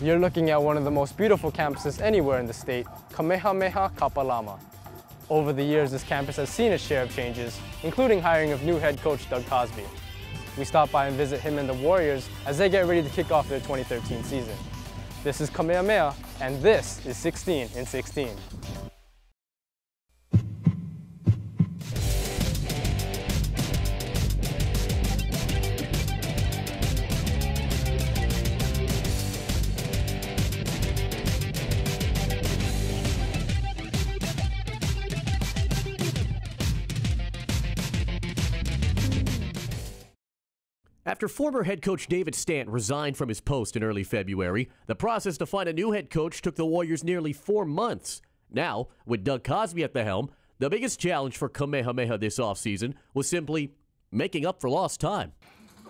You're looking at one of the most beautiful campuses anywhere in the state, Kamehameha Kapalama. Over the years, this campus has seen its share of changes, including hiring of new head coach Doug Cosby. We stop by and visit him and the Warriors as they get ready to kick off their 2013 season. This is Kamehameha, and this is 16 in 16. After former head coach David Stant resigned from his post in early February, the process to find a new head coach took the Warriors nearly 4 months. Now, with Doug Cosby at the helm, the biggest challenge for Kamehameha this offseason was simply making up for lost time.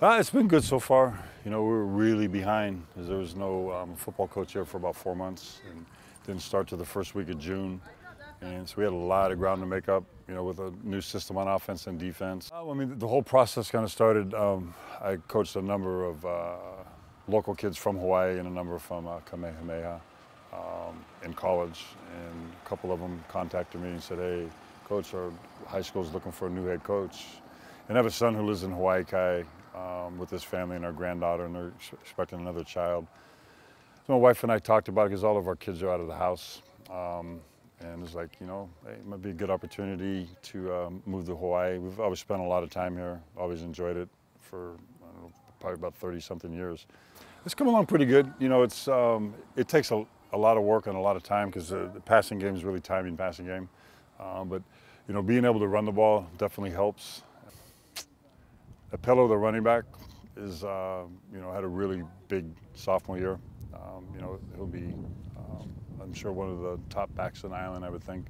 It's been good so far. You know, we were really behind because there was no football coach here for about 4 months and didn't start to the first week of June. And so we had a lot of ground to make up, you know, with a new system on offense and defense. I mean, the whole process kind of started, I coached a number of local kids from Hawaii and a number from Kamehameha in college. And a couple of them contacted me and said, hey, coach, our high school is looking for a new head coach. And I have a son who lives in Hawaii Kai with his family and our granddaughter, and they're expecting another child. So my wife and I talked about it because all of our kids are out of the house. And it's like, you know, hey, it might be a good opportunity to move to Hawaii. We've always spent a lot of time here, always enjoyed it for, I don't know, probably about 30-something years. It's come along pretty good. You know, it takes a lot of work and a lot of time because the passing game is really timing passing game. But, you know, being able to run the ball definitely helps. Apello, the running back, is, you know, had a really big sophomore year. You know, he'll be, I'm sure, one of the top backs on the island, I would think,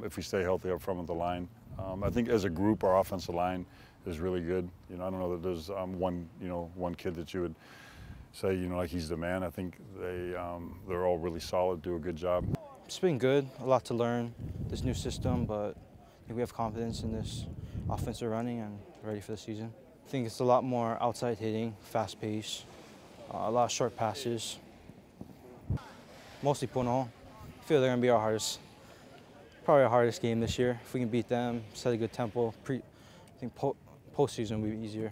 if we stay healthy up front with the line. I think as a group, our offensive line is really good. You know, I don't know that there's one kid that you would say, you know, like he's the man. I think they're all really solid, do a good job. It's been good, a lot to learn, this new system, but I think we have confidence in this offensive running and ready for the season. I think it's a lot more outside hitting, fast pace, a lot of short passes. Mostly Puno. I feel they're going to be probably our hardest game this year. If we can beat them, set a good tempo, I think postseason will be easier.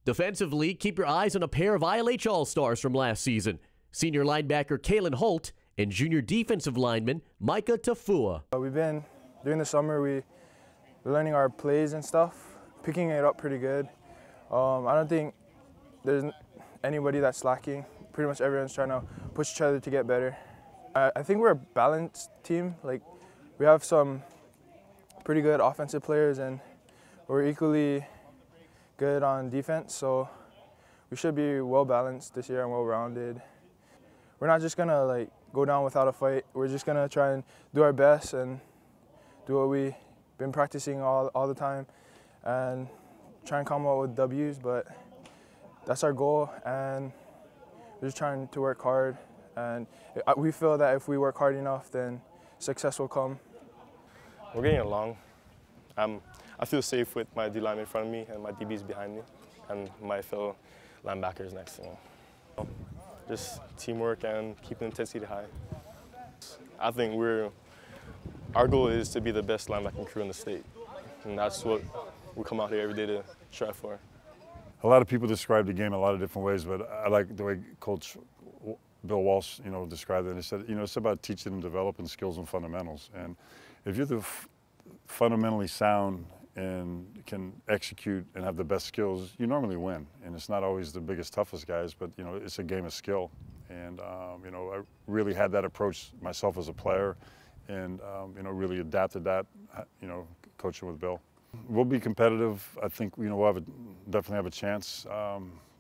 Defensively, keep your eyes on a pair of ILH All-Stars from last season. Senior linebacker Kalen Holt and junior defensive lineman Micah Tafua. We've been, during the summer, we're learning our plays and stuff, picking it up pretty good. I don't think there's anybody that's slacking. Pretty much everyone's trying to push each other to get better. I think we're a balanced team. Like, we have some pretty good offensive players and we're equally good on defense, so we should be well balanced this year and well rounded. We're not just gonna like go down without a fight. We're just gonna try and do our best and do what we've been practicing all the time and try and come up with W's, but that's our goal, and we're just trying to work hard, and we feel that if we work hard enough, then success will come. We're getting along. I feel safe with my D-line in front of me and my DBs behind me, and my fellow linebackers next to me. Just teamwork and keeping the intensity high. I think our goal is to be the best linebacking crew in the state, and that's what we come out here every day to strive for. A lot of people describe the game a lot of different ways, but I like the way Coach Bill Walsh, you know, described it. He said, you know, it's about teaching and developing skills and fundamentals. And if you're fundamentally sound and can execute and have the best skills, you normally win. And it's not always the biggest, toughest guys, but, you know, it's a game of skill. And, you know, I really had that approach myself as a player and, you know, really adapted that, you know, coaching with Bill. We'll be competitive. I think, you know, we'll definitely have a chance,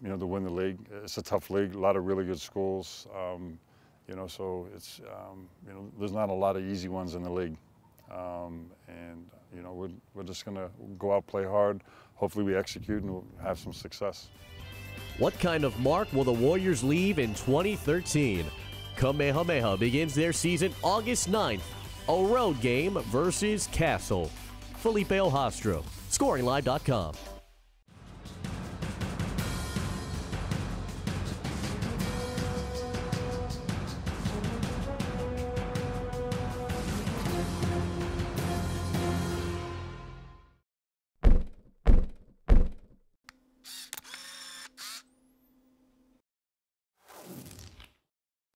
you know, to win the league. It's a tough league, a lot of really good schools, you know, so it's, you know, there's not a lot of easy ones in the league. And, you know, we're just going to go out, play hard. Hopefully we execute and we'll have some success. What kind of mark will the Warriors leave in 2013? Kamehameha begins their season August 9th, a road game versus Castle. Felipe Ojastro, ScoringLive.com.